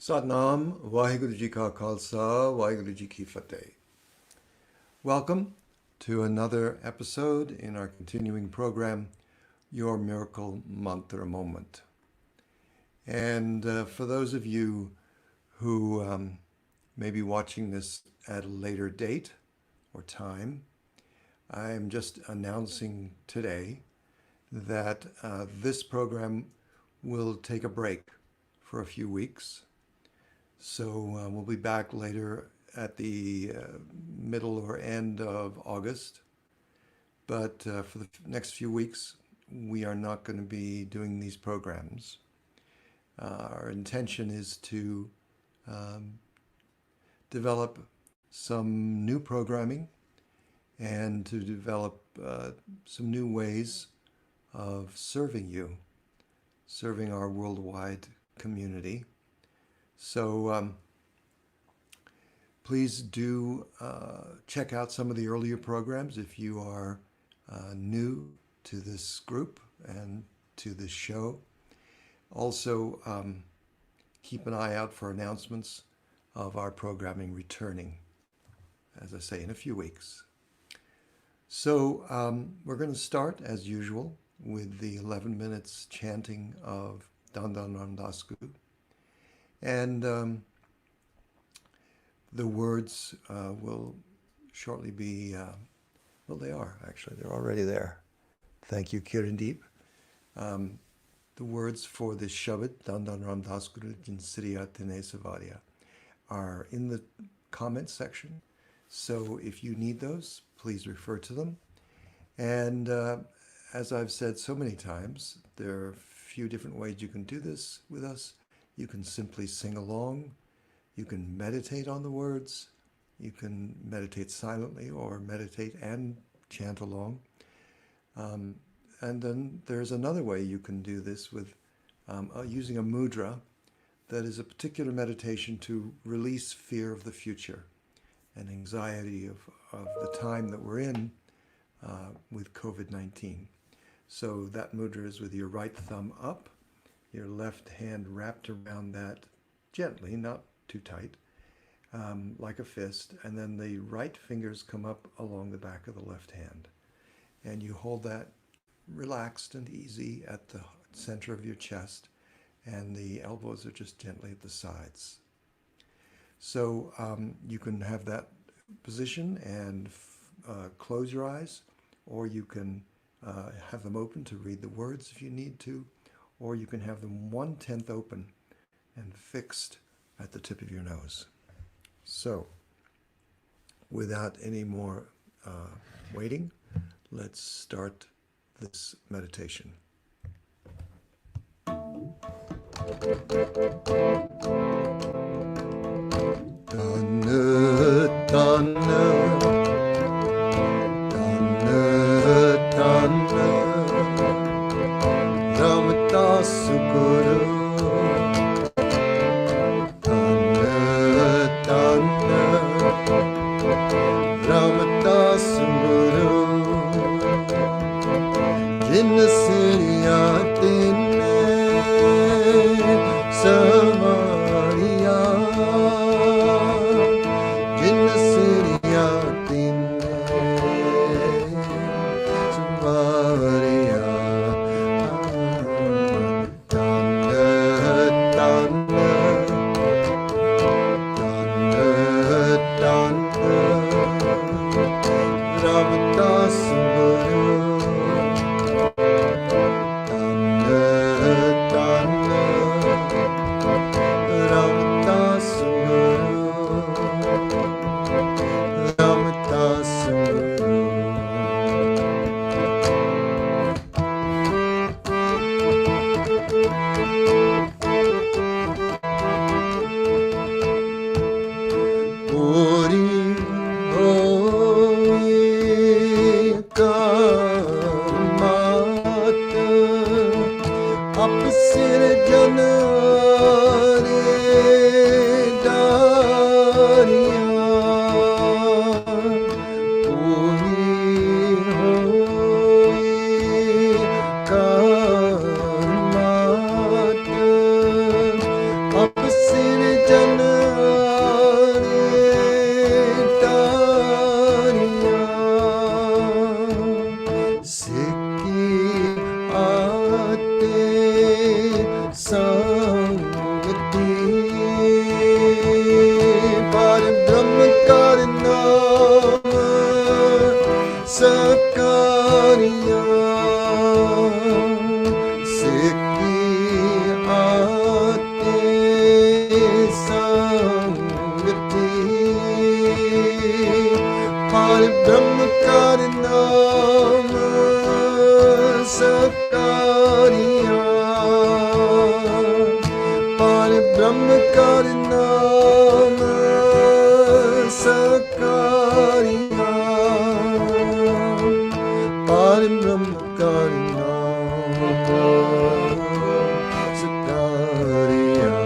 Satnam, Vaheguru Ji Ka Khalsa, Vaheguru Ji Ki Fateh. Welcome to another episode in our continuing program, Your Miracle Mantra Moment. And for those of you who may be watching this at a later date or time, I am just announcing today that this program will take a break for a few weeks. So we'll be back later at the middle or end of August. But for the next few weeks, we are not going to be doing these programs. Our intention is to develop some new programming and to develop some new ways of serving you, serving our worldwide community. So please do check out some of the earlier programs if you are new to this group and to this show. Also, keep an eye out for announcements of our programming returning, as I say, in a few weeks. So we're going to start, as usual, with the 11 minutes chanting of Dhan Guru. And the words will shortly be, well, they are actually, they're already there. Thank you, Kirandeep. The words for this shabad, Dhan Guru Jinsriya Tine Savaria, are in the comments section. So if you need those, please refer to them. And as I've said so many times, there are a few different ways you can do this with us. You can simply sing along. You can meditate on the words. You can meditate silently or meditate and chant along. And then there's another way you can do this with using a mudra that is a particular meditation to release fear of the future and anxiety of the time that we're in with COVID-19. So that mudra is with your right thumb up, your left hand wrapped around that gently, not too tight, like a fist, and then the right fingers come up along the back of the left hand. And you hold that relaxed and easy at the center of your chest, and the elbows are just gently at the sides. So you can have that position and close your eyes, or you can have them open to read the words if you need to, or you can have them 1/10 open and fixed at the tip of your nose. So, without any more waiting, let's start this meditation. ਸੰਗਤੀ ਪਰ ਬ੍ਰਹਮ ਕਰ ਨਾਮ ਸਕਾਰੀਆਂ ਸਿੱਖੀ ਆਤੇ ਸੰਗਤੀ ਪਰ ਬ੍ਰਹਮ ਕਰ ਨਾਮ ਸਕਾਰੀਆਂ ਪਰ ਬ੍ਰਹਮ ਕਰ ਨਾਮ ਸਕਾਰੀਆਂ ਪਰ ਬ੍ਰਹਮ ਕਰ ਨਾਮ ਸਕਾਰੀਆਂ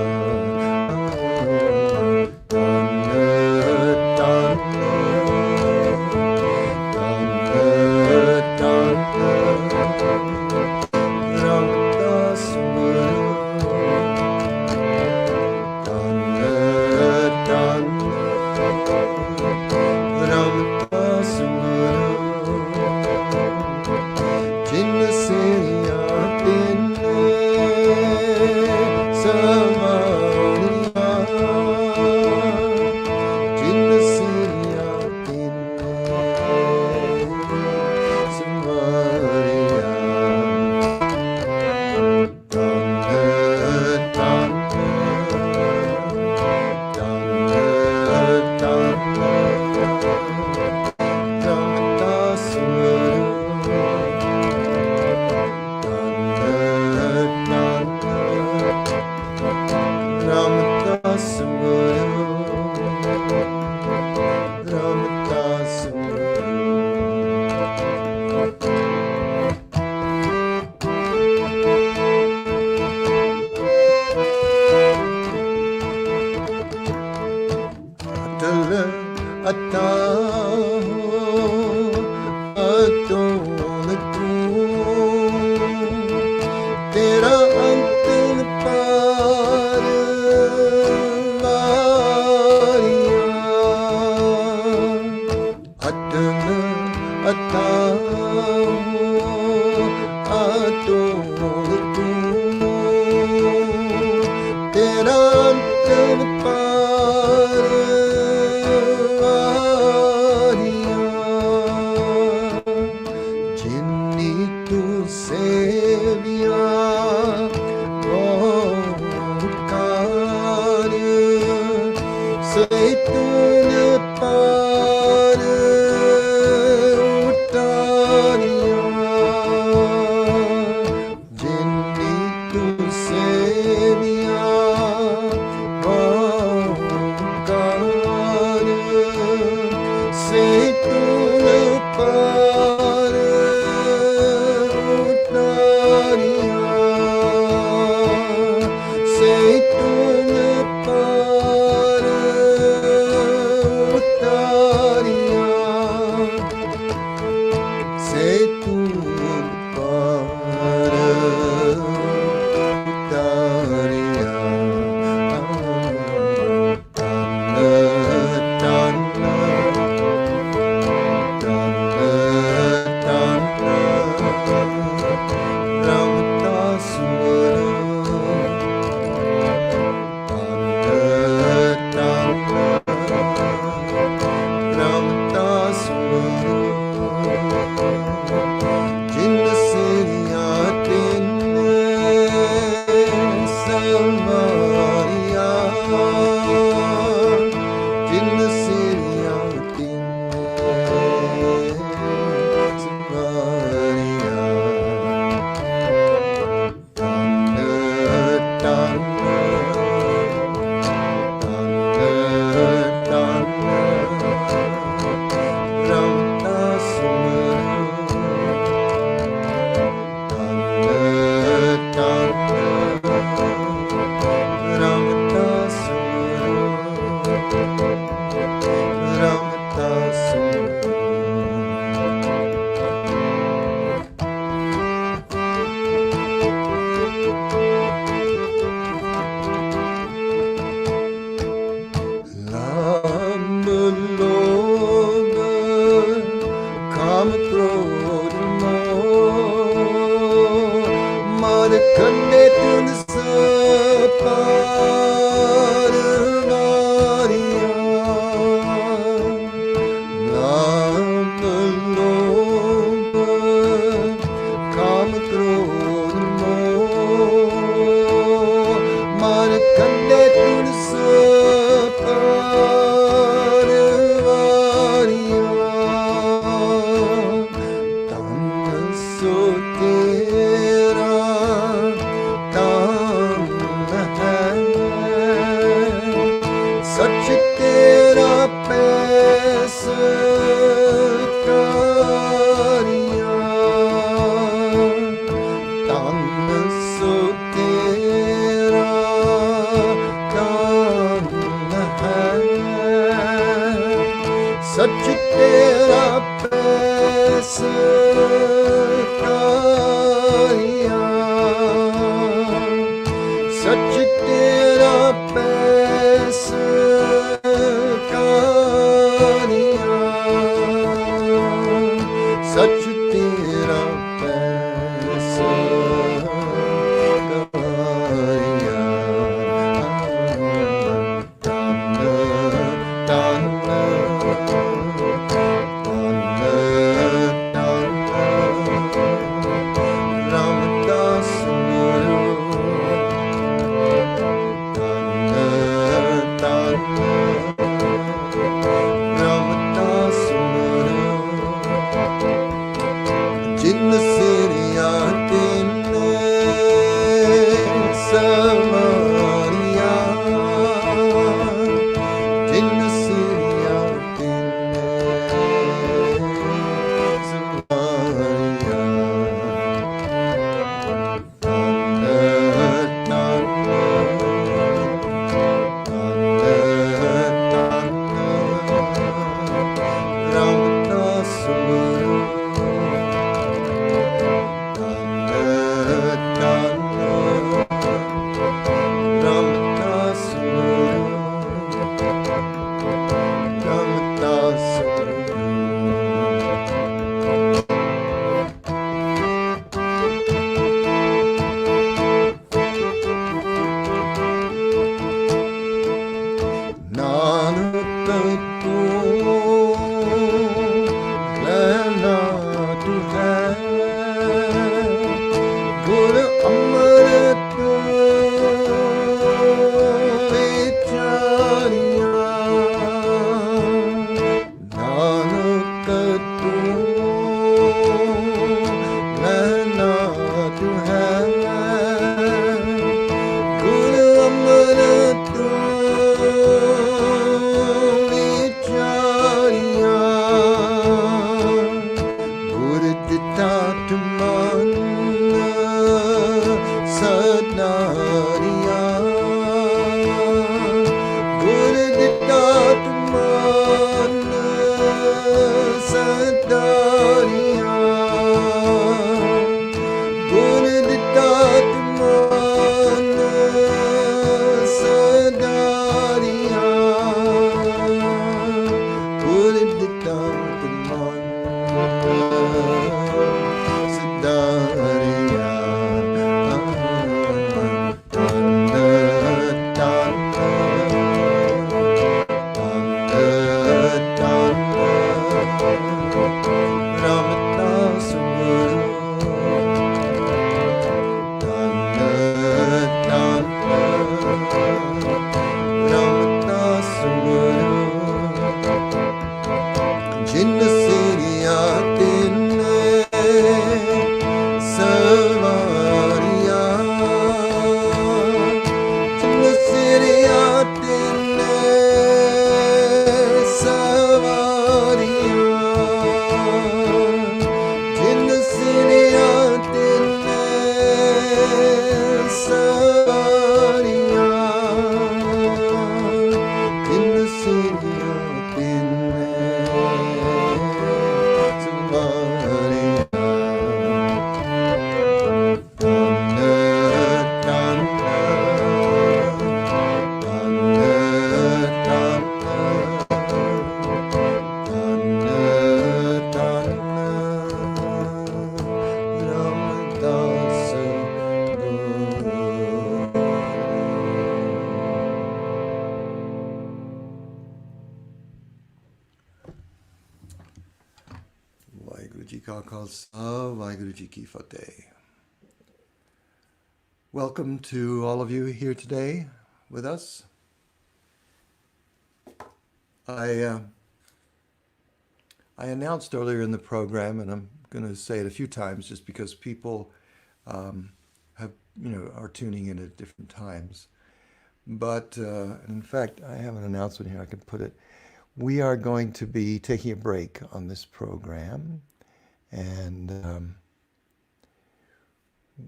ਤੇਰਾ ਅੰਤਿਮ ਪਾਰ ਵਾਰੀਆਂ ਅਟਲ ਅਤਾਹੋ ਆਤੋਲ ਤੂੰ ਤੇਰਾ ਅੰਤਿਮ ਪਾਰ ਵਾਰੀਆਂ ਜਿਨੀ ਤੂੰ ਸੇਵਿਆ ਤੂਨ ਪਾਰ ਉਤਾਰੀਆਂ ਜਿਨੀ ਤੂੰ ਸੇਵਿਆ ਕਾਰ ਸੇ ਤੂਨ ਪਾਰ ਉਤਾਰੀਆਂ ਮਨ ਕੰਨੇ ਤੁਨ ਸਪਾਰ ਵਾਰੀਆਂ ਨਾਮ ਲੋਭ ਕਾਮ ਕ੍ਰੋਧ ਮੋਹ ਮਨ ਕੰਨੇ ਤੁਨ ਸਪਾਰ ਵਾਰੀਆਂ ਧੰਨ ਸੋ ਤੇਰਾ ਧੰਨ ਹੈ Khalsa, Vaheguru Ji Ki Fateh. Welcome to all of you here today with us. I announced earlier in the program, and I'm going to say it a few times just because people have, are tuning in at different times. But in fact, I have an announcement here. I can put it. We are going to be taking a break on this program, and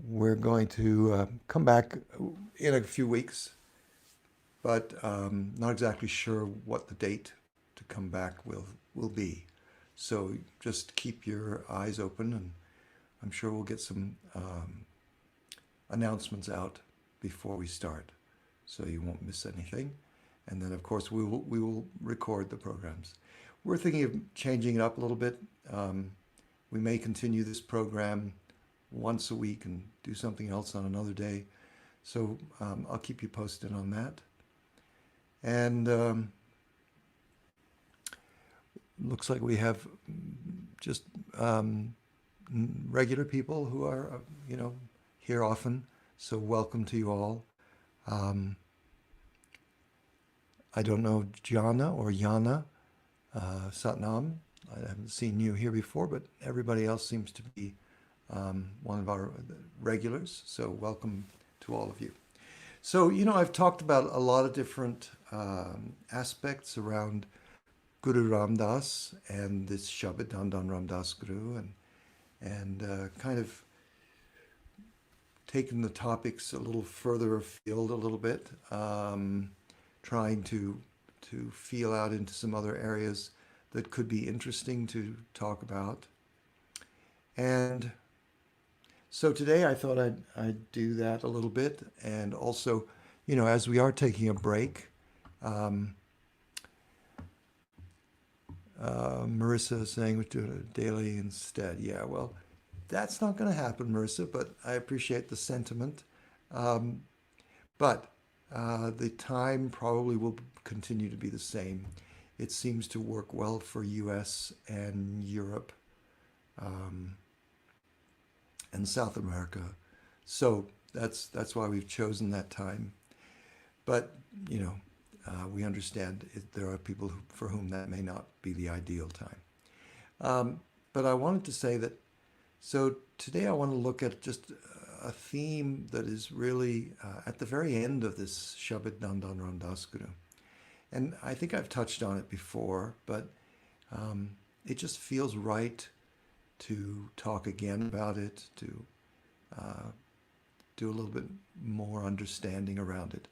we're going to come back in a few weeks, but not exactly sure what the date to come back will be. So just keep your eyes open, and I'm sure we'll get some announcements out before we start, so you won't miss anything. And then, of course, we will record the programs. We're thinking of changing it up a little bit. We may continue this program once a week and do something else on another day. So I'll keep you posted on that. And looks like we have just regular people who are, here often. So welcome to you all. I don't know Jana or Yana, Satnam. I haven't seen you here before, but everybody else seems to be one of our regulars. So welcome to all of you. So, I've talked about a lot of different aspects around Guru Ram Das and this Shabad Dhan Ram Das Guru, and kind of taken the topics a little further afield a little bit, trying to feel out into some other areas that could be interesting to talk about. And so today I thought I'd do that a little bit, and also, as we are taking a break, Marissa is saying we're doing it daily instead. Yeah, well, that's not going to happen, Marissa, but I appreciate the sentiment. But the time probably will continue to be the same. It seems to work well for US and Europe and South America. So that's why we've chosen that time. But, we understand there are people for whom that may not be the ideal time. But I wanted to say that, so today I want to look at just a theme that is really at the very end of this Shabad Dhan Ram Das Guru. And I think I've touched on it before, but it just feels right to talk again about it, to do a little bit more understanding around it.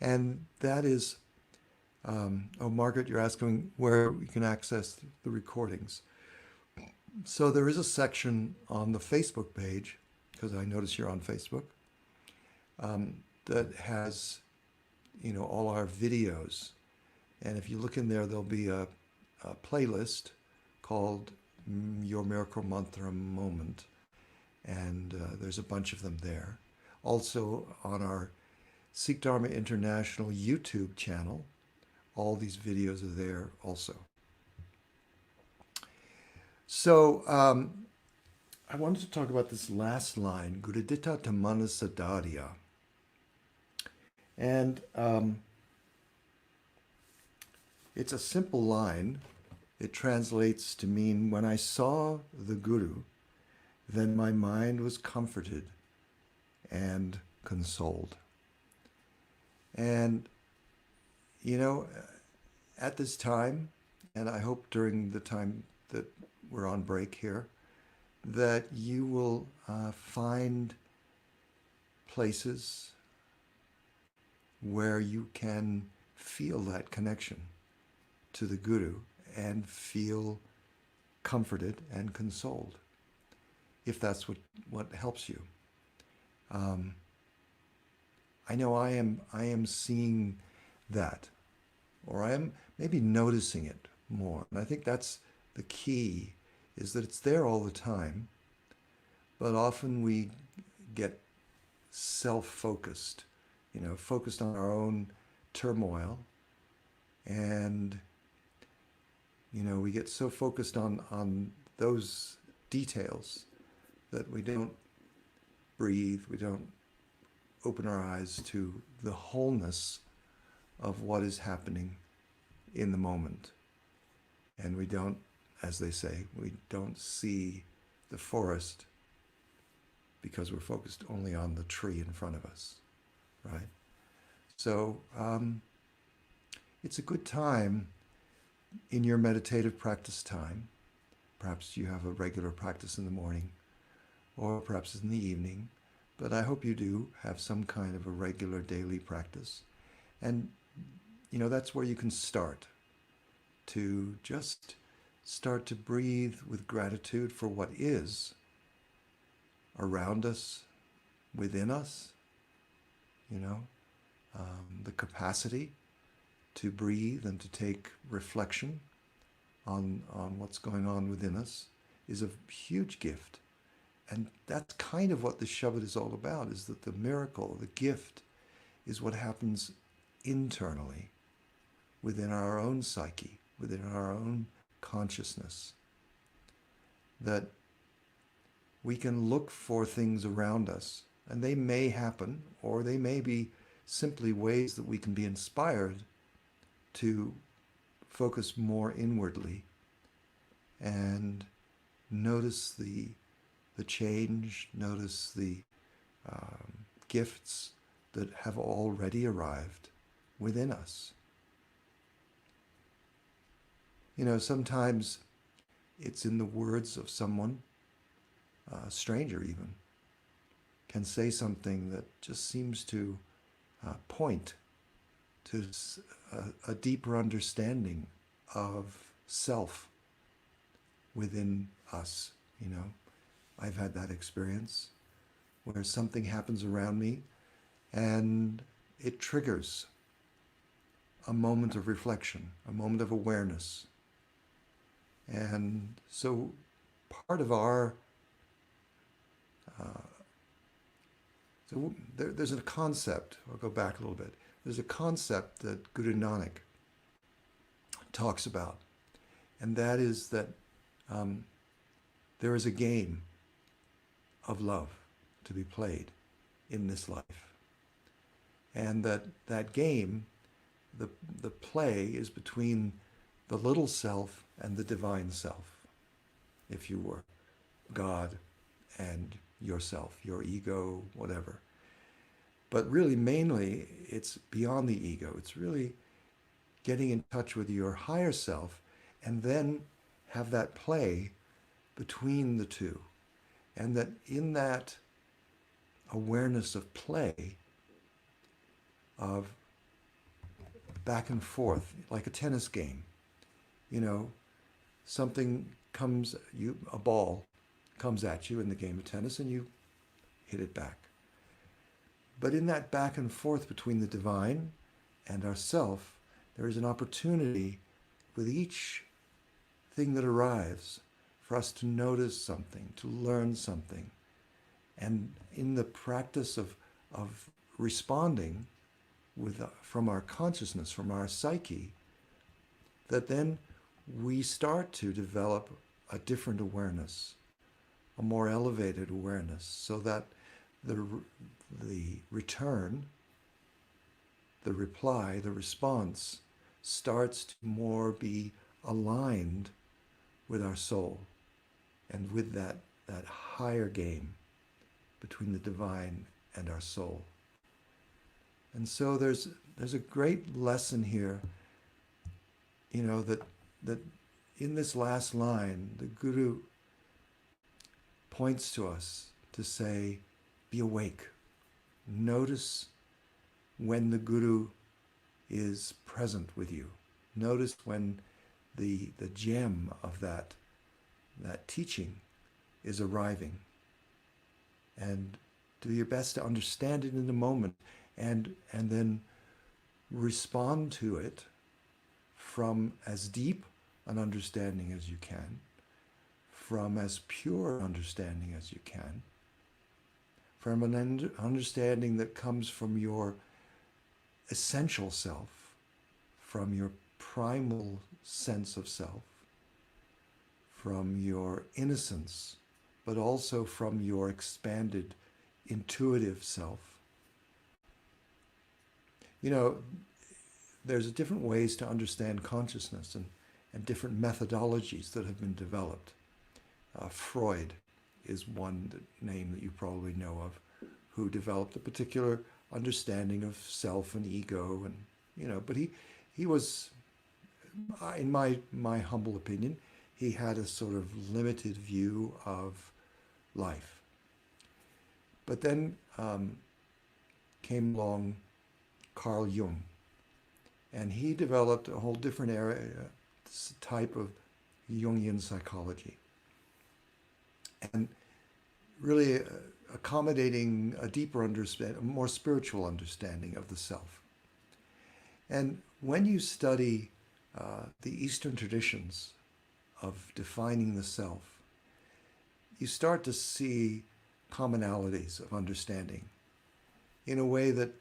And that is, Margaret, you're asking where we can access the recordings. So there is a section on the Facebook page, because I notice you're on Facebook, that has, all our videos. And if you look in there, there'll be a playlist called Your Miracle Mantra Moment. And there's a bunch of them there. Also on our Sikh Dharma International YouTube channel, all these videos are there also. So I wanted to talk about this last line, Gurudita Tamana Sadaria. And it's a simple line. It translates to mean, when I saw the Guru, then my mind was comforted and consoled. And, at this time, and I hope during the time that we're on break here, that you will find places where you can feel that connection to the Guru and feel comforted and consoled, if that's what helps you. I know I am seeing that, or I am maybe noticing it more. And I think that's the key, is that it's there all the time, but often we get self-focused, focused on our own turmoil, and we get so focused on those details, that we don't breathe, we don't open our eyes to the wholeness of what is happening in the moment. And we don't, as they say, we don't see the forest because we're focused only on the tree in front of us, right? So it's a good time in your meditative practice time. Perhaps you have a regular practice in the morning, or perhaps in the evening, but I hope you do have some kind of a regular daily practice. And, that's where you can start, to just start to breathe with gratitude for what is around us, within us, the capacity to breathe and to take reflection on what's going on within us is a huge gift. And that's kind of what the Shabad is all about, is that the miracle, the gift, is what happens internally, within our own psyche, within our own consciousness. That we can look for things around us, and they may happen, or they may be simply ways that we can be inspired to focus more inwardly and notice the change, notice the gifts that have already arrived within us. Sometimes it's in the words of someone, a stranger even, can say something that just seems to point to a deeper understanding of self within us. I've had that experience where something happens around me and it triggers a moment of reflection, a moment of awareness. And so part of our there's a concept, I'll go back a little bit. There's a concept that Guru Nanak talks about, and that is that there is a game of love to be played in this life. And that game, the play, is between the little self and the divine self, if you were, God and yourself, your ego, whatever. But really, mainly, it's beyond the ego. It's really getting in touch with your higher self, and then have that play between the two. And that in that awareness of play, of back and forth, like a tennis game, something comes, a ball comes at you in the game of tennis, and you hit it back. But in that back and forth between the divine and ourself, there is an opportunity with each thing that arrives for us to notice something, to learn something. And in the practice of responding from our consciousness, from our psyche, that then we start to develop a different awareness, a more elevated awareness, so that the return, the reply, the response starts to more be aligned with our soul and with that higher game between the divine and our soul. And so there's a great lesson here, that in this last line, the Guru points to us to say, be awake. Notice when the Guru is present with you. Notice when the gem of that teaching is arriving. And do your best to understand it in the moment, and then respond to it from as deep an understanding as you can, from as pure understanding as you can, from an understanding that comes from your essential self, from your primal sense of self, from your innocence, but also from your expanded intuitive self. You know, there's different ways to understand consciousness and different methodologies that have been developed. Freud is one name that you probably know of, who developed a particular understanding of self and ego, and but he was, in my humble opinion, he had a sort of limited view of life. But then came along Carl Jung, and he developed a whole different type of Jungian psychology, and really accommodating a deeper understanding, a more spiritual understanding of the self. And when you study the Eastern traditions of defining the self, you start to see commonalities of understanding in a way that,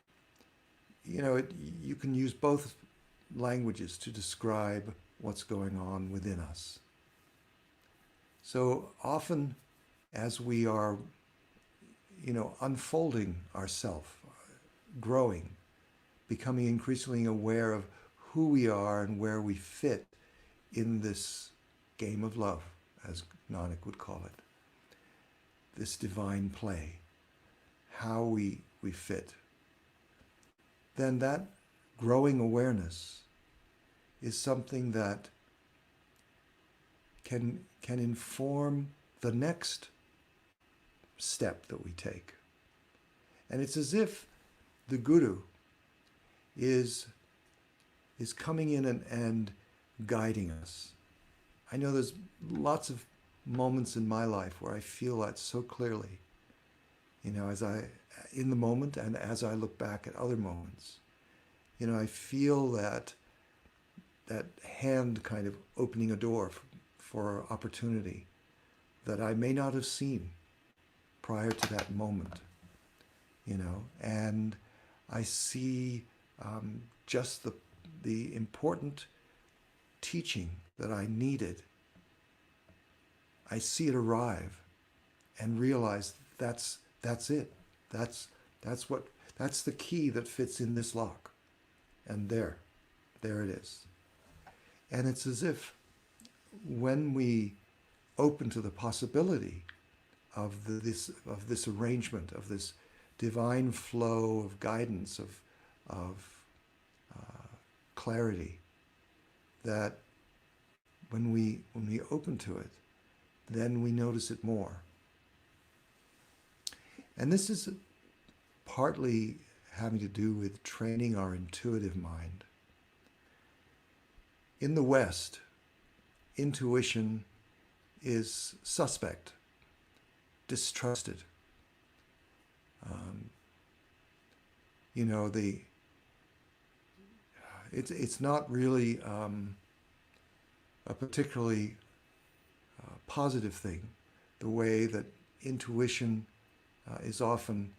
you can use both languages to describe what's going on within us. So often, as we are, unfolding ourself, growing, becoming increasingly aware of who we are and where we fit in this game of love, as Nanak would call it, this divine play, how we fit, then that growing awareness is something that can inform the next step that we take. And it's as if the Guru is coming in and guiding us. I know there's lots of moments in my life where I feel that so clearly, as in the moment and as I look back at other moments. I feel that hand kind of opening a door for opportunity that I may not have seen prior to that moment, and I see just the important teaching that I needed. I see it arrive and realize that's it. That's the key that fits in this lock. And there it is. And it's as if when we open to the possibility of this arrangement, of this divine flow of guidance, of clarity, that when we open to it, then we notice it more. And this is partly having to do with training our intuitive mind. In the West, intuition is suspect, distrusted. It's not really a particularly positive thing, the way that intuition is often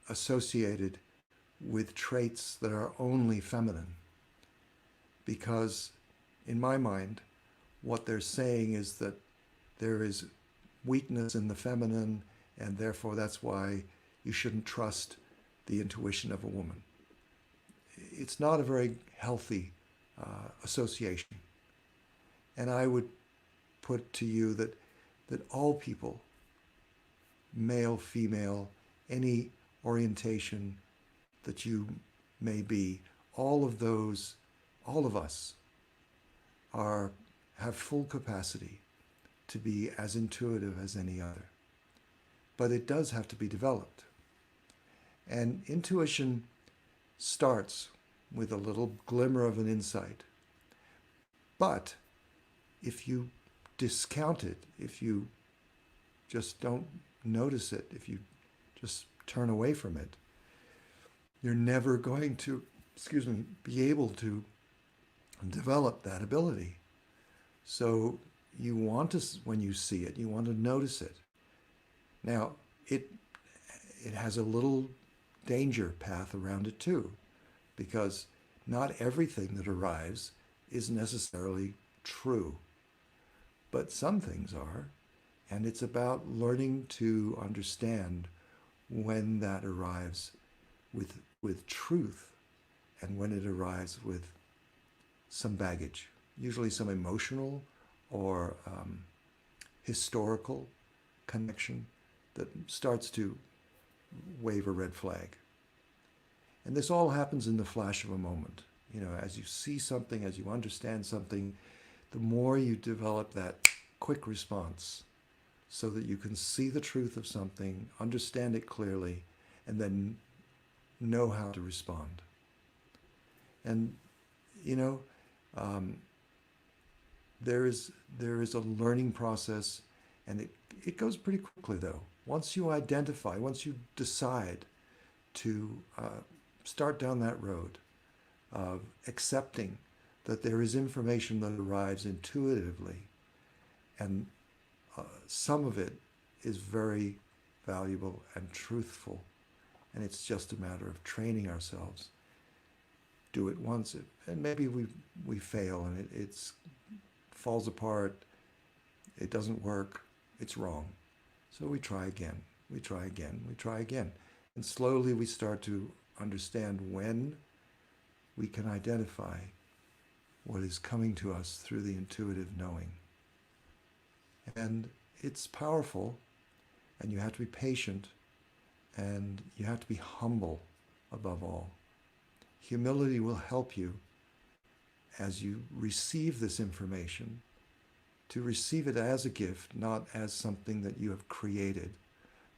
associated with traits that are only feminine. Because in my mind, what they're saying is that there is weakness in the feminine, and therefore that's why you shouldn't trust the intuition of a woman. It's not a very healthy association. And I would put to you that all people, male, female, any orientation that you may be, all of us have full capacity to be as intuitive as any other. But it does have to be developed. And intuition starts with a little glimmer of an insight. But if you discount it, if you just don't notice it, if you just turn away from it, you're never going to, be able to develop that ability. So you want to, when you see it, you want to notice it. Now, it has a little danger path around it too, because not everything that arrives is necessarily true, but some things are. And it's about learning to understand when that arrives with truth and when it arrives with some baggage, usually some emotional or historical connection that starts to wave a red flag. And this all happens in the flash of a moment. You know, as you see something, as you understand something, the more you develop that quick response so that you can see the truth of something, understand it clearly, and then know how to respond. And, you know, um, there is a learning process, and it goes pretty quickly though. Once you identify, once you decide to start down that road of accepting that there is information that arrives intuitively, and some of it is very valuable and truthful, and it's just a matter of training ourselves. Do it once, and maybe we fail, and it's falls apart. It doesn't work. It's wrong. So we try again. We try again. We try again, and slowly we start to understand when we can identify what is coming to us through the intuitive knowing. And it's powerful, and you have to be patient, and you have to be humble above all. Humility will help you as you receive this information to receive it as a gift, not as something that you have created,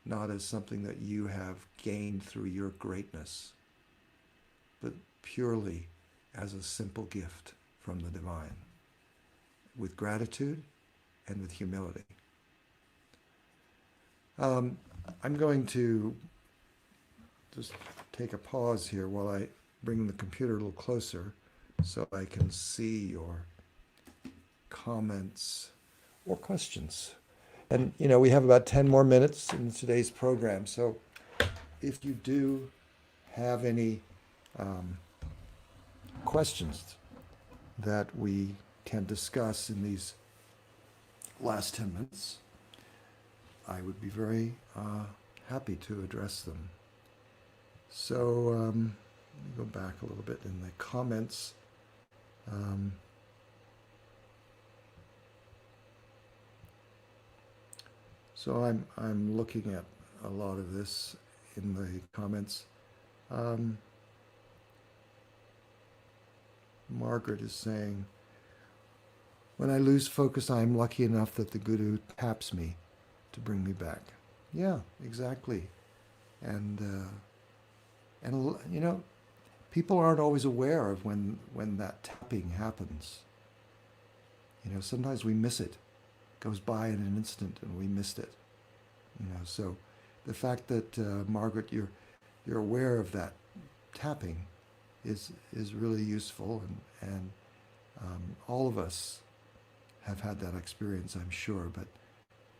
not as something that you have gained through your greatness, but purely as a simple gift from the divine, with gratitude and with humility. I'm going to just take a pause here while I bring the computer a little closer so I can see your comments or questions. And, you know, we have about 10 more minutes in today's program. So if you do have any questions that we can discuss in these last 10 minutes, I would be very happy to address them. So let me go back a little bit in the comments. So I'm looking at a lot of this in the comments. Margaret is saying, when I lose focus, I'm lucky enough that the Guru taps me to bring me back. Yeah, exactly. And you know, people aren't always aware of when that tapping happens. You know, sometimes we miss it. It goes by in an instant and we missed it. You know, so the fact that Margaret, you're aware of that tapping is really useful, and all of us have had that experience, I'm sure, but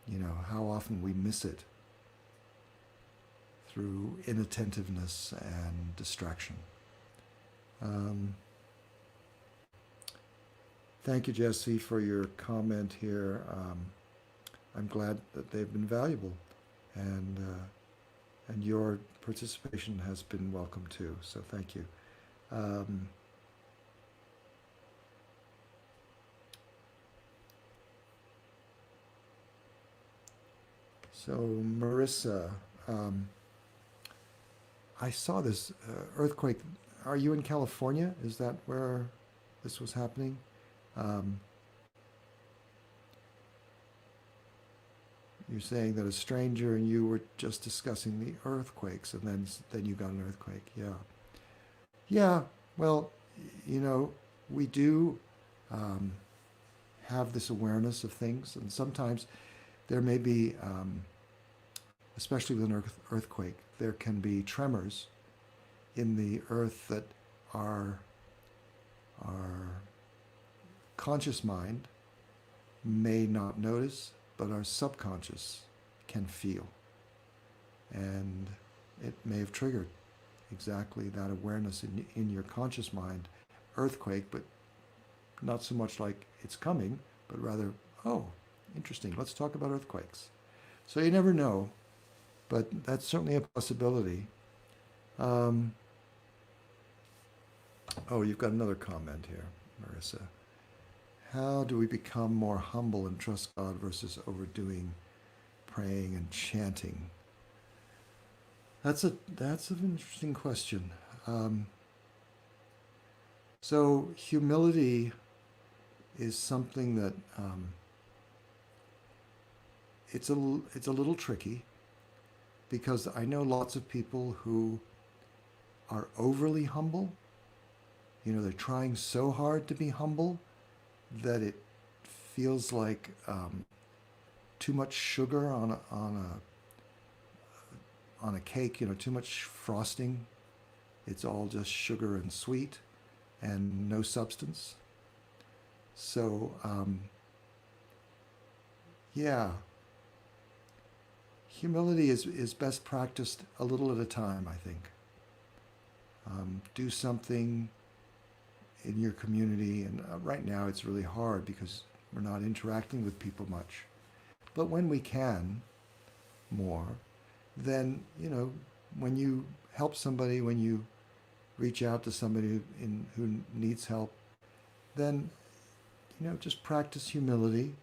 you know, how often we miss it through inattentiveness and distraction. Thank you, Jesse, for your comment here. I'm glad that they've been valuable, and your participation has been welcome too. So thank you. So Marissa, I saw this earthquake. Are you in California? Is that where this was happening? Um, you're saying that a stranger and you were just discussing the earthquakes, and then you got an earthquake. Yeah, yeah. Well, you know, we do um, have this awareness of things, and sometimes there may be, especially with an earthquake, there can be tremors in the earth that our conscious mind may not notice, but our subconscious can feel. And it may have triggered exactly that awareness in your conscious mind, earthquake, but not so much like it's coming, but rather, oh, interesting. Let's talk about earthquakes. So you never know, but that's certainly a possibility. Um, oh, you've got another comment here, Marissa. How do we become more humble and trust God versus overdoing praying and chanting? That's an interesting question. Um, so humility is something that it's a little tricky because I know lots of people who are overly humble. You know, they're trying so hard to be humble that it feels like too much sugar on a cake. You know, too much frosting. It's all just sugar and sweet and no substance. So yeah, humility is best practiced a little at a time. I think do something in your community, and right now it's really hard because we're not interacting with people much. But when we can more, then when you help somebody, when you reach out to somebody who needs help, then just practice humility,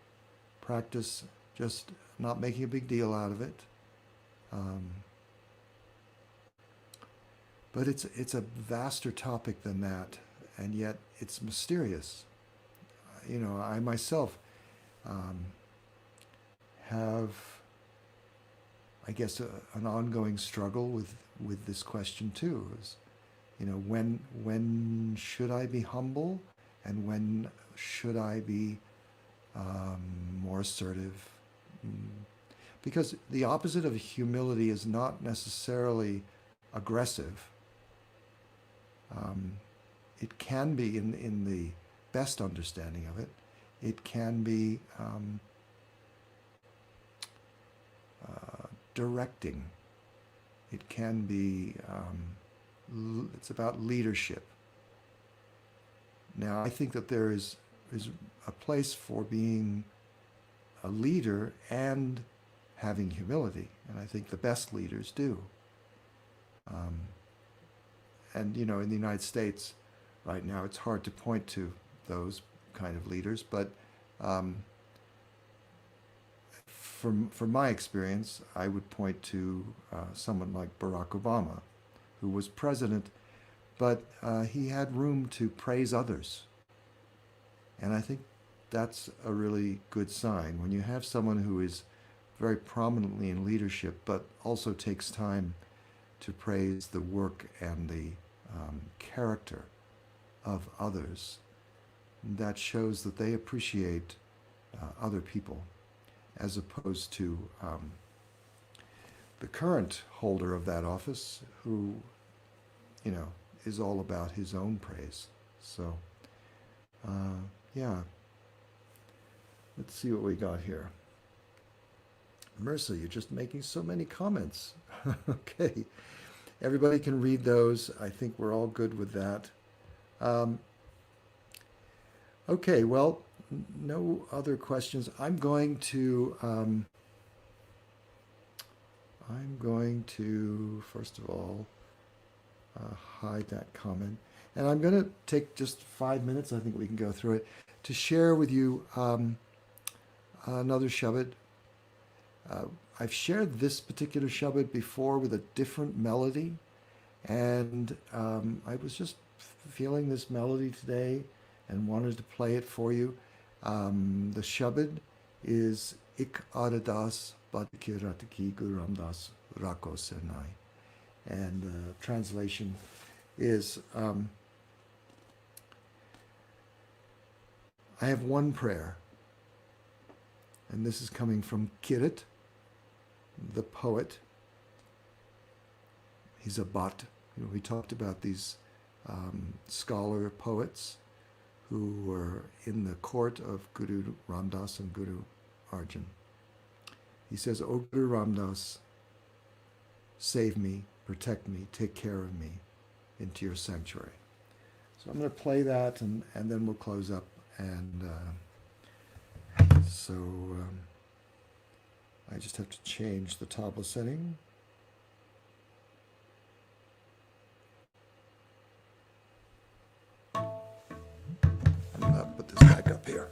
practice just not making a big deal out of it. Um, but it's a vaster topic than that, and yet it's mysterious. I myself um, have, I guess, an ongoing struggle with this question too. Is when should I be humble, and when should I be more assertive? Because the opposite of humility is not necessarily aggressive. Um, it can be, in the best understanding of it, it can be directing. It can be, it's about leadership. Now, I think that there is a place for being a leader and having humility, and I think the best leaders do. Um, and in the United States right now, it's hard to point to those kind of leaders, but um, from my experience, I would point to someone like Barack Obama, who was president, but he had room to praise others. And I think that's a really good sign. When you have someone who is very prominently in leadership, but also takes time to praise the work and the character of others, that shows that they appreciate other people, as opposed to the current holder of that office, who, is all about his own praise. So, yeah. Let's see what we got here. Mercy, you're just making so many comments. Okay. Everybody can read those. I think we're all good with that. Okay, well, no other questions. I'm going to first of all hide that comment, and I'm going to take just 5 minutes. I think we can go through it to share with you another shabad. I've shared this particular shabad before with a different melody, and I was just feeling this melody today and wanted to play it for you. The shabad is Ik Aradas Badkiratiki Guramdas Rako Senai. And the translation is I have one prayer, and this is coming from Kirit, the poet. He's a bhat. We talked about these scholar poets who were in the court of Guru Ramdas and Guru Arjan. He says, "O Guru Ramdas, save me, protect me, take care of me into your sanctuary." So I'm going to play that, and then we'll close up and So I just have to change the tabla setting. I'm going to put this back up here.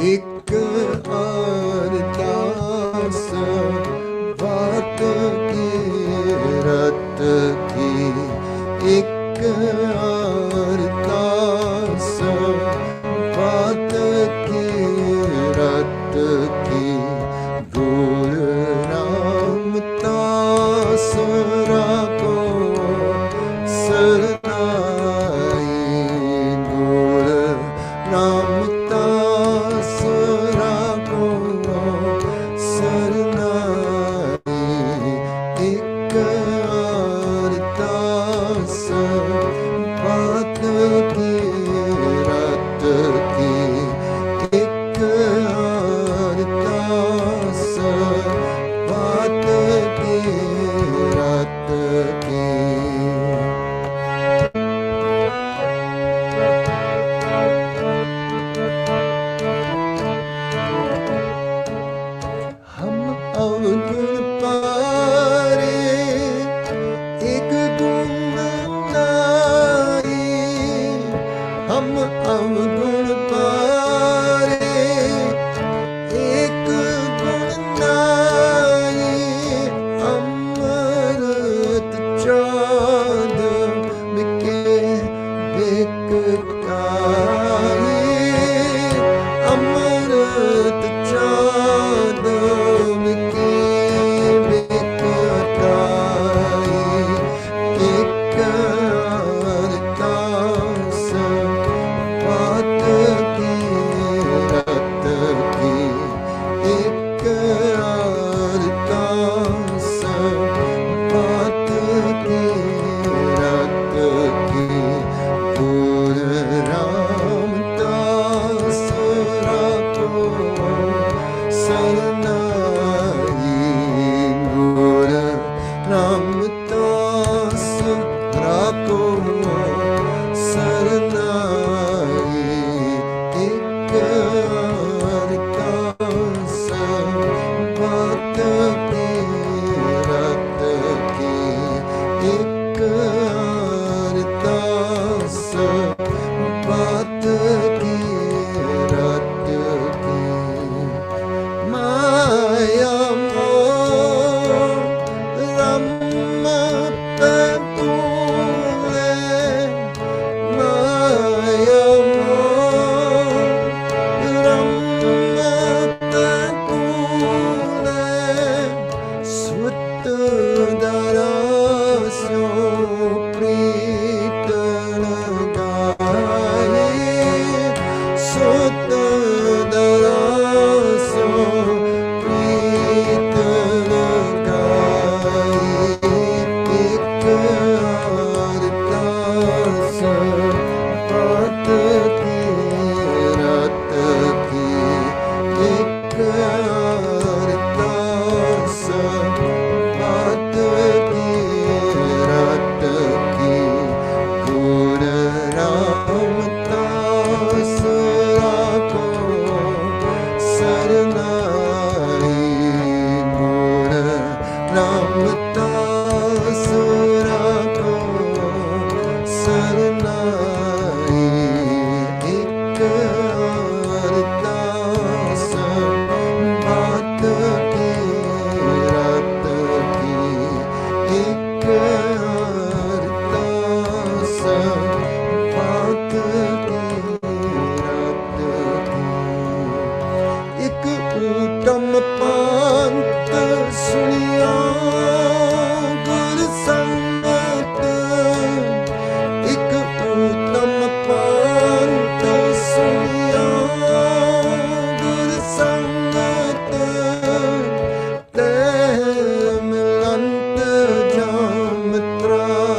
ਇੱਕ ਅਰਦਾਸ ਬਾਤ ਕੀ ਰਤ ਕੀ ਇੱਕ ਅਰਦਾਸ ਬਾਤ ਕੀ ਰਤ ਕੀ ਗੁਰ ਨਾਮ ਤਾਸ ਰਾਖੋ ਸਰਨਾਈ ਗੁਰ ਨਾਮ ਮਿਲੰਤ ਜਾਂ ਮਿੱਤਰਾ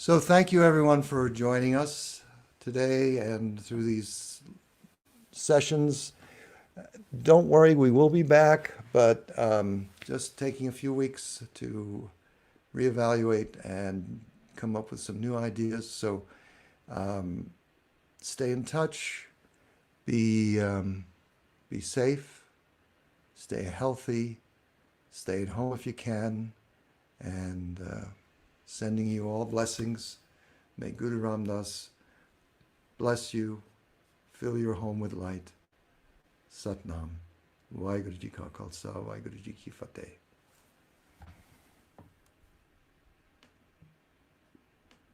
So thank you everyone for joining us today and through these sessions. Don't worry, we will be back, but just taking a few weeks to reevaluate and come up with some new ideas. So stay in touch, be be safe, stay healthy, stay at home if you can, and sending you all blessings. May Guru Ram Das bless you, fill your home with light. Satnam. Waheguru Ji Ka Khalsa, Waheguru Ji Ki Fateh.